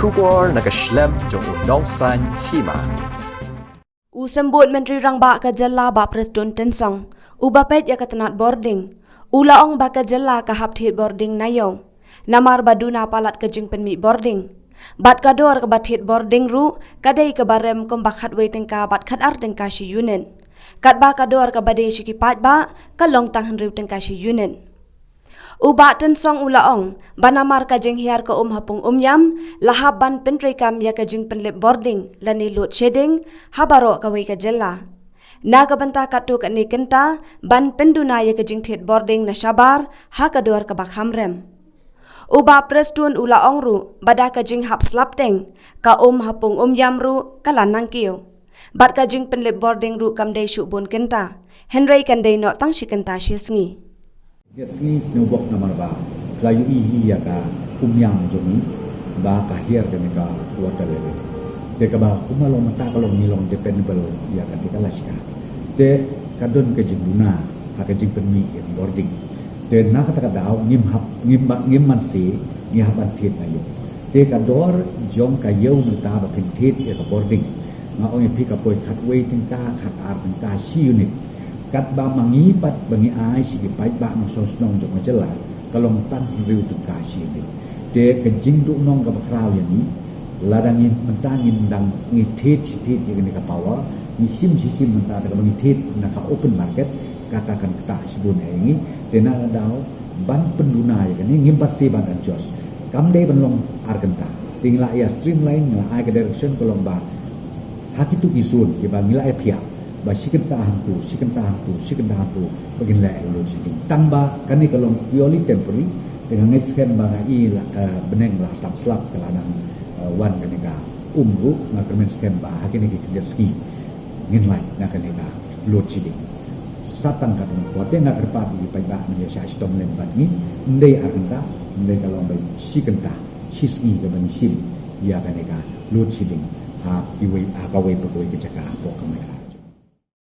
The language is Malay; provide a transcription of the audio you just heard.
Shubor nakaslem jong unongsan hima. Usambut Menteri Rangba ka jalla ba Preston Tensong. Ubapet ya katanat boarding. Ulaong ba ka jalla ka hapthit boarding nayo. Namar baduna palat ka jing penmi boarding. Bat kador ka bathit boarding ru kadai ka barem kom bakhat waiting ka bat khat ar tengka shi yunen. Kat ba kador ka badai shi kipat ba ka long tang henriu tengka shi yunen. Uba Tensong ulaong banamar ka jing hiar ka hapung yam lahab ban pentri kam ya ka jing penlip boarding lani load shedding habaro ka wai ka jella. Na ka banta katu ka ni kenta ban penduna ya ka jing thit boarding na shabar ha ka dor ka bakhamrem. Uba Preston ulaong ru bada ka jing hap slapteng ka hapung yam ru kalanang kiyo. Bat ka jing penlip boarding ru kam day syubun kenta. Henry kan day no tang shi kenta shi sngi. Get ni snowbok namar ba layu ihi ya ka umyam joni ba ka hier de ka kuota lele de ka ba kumalo mata kalong nilong dependable ya ka tikalaska de kadon ke jinguna ka jing penmi boarding de na ka daw ngim man si ni haban thit na yo de ka dor jong ka yeu mata ba thit ya ka boarding ma ong pi ka poi khat wei ting ka khat ar ting ka shi unit kat ba mangipat bangi ai si pai ba no sos nong jong jela kalong tan riu tu ka si ni de ke jing du nong ka bakrau ya ni ladangin mentangin dang ngi thit ni ka power ni sim menta ka bangi thit na ka open market katakan ka sibun ai de na daw ban penduna ya ni ngimpas si ban jos kam de ban long argenta tingla ya streamline la ai ka direction kalong ba hakitu isun ke ba ngila ai pia ba sikan tahantu bagin la lo sikin tamba kani kalong purely temporary dengan ngeksken banga i beneng la slap kalanang wan kani ka umru na kermen sken ba hakini ki kerski ngin lai na kani ka load shedding satang ka tong pote na kerpa di pai ba ni sa stom len bat ni ndai arenta ndai kalong ba sikan ta sisni ka bani sim ya kani ka load shedding ha iwei apa wei pokoi ke caka pokok mereka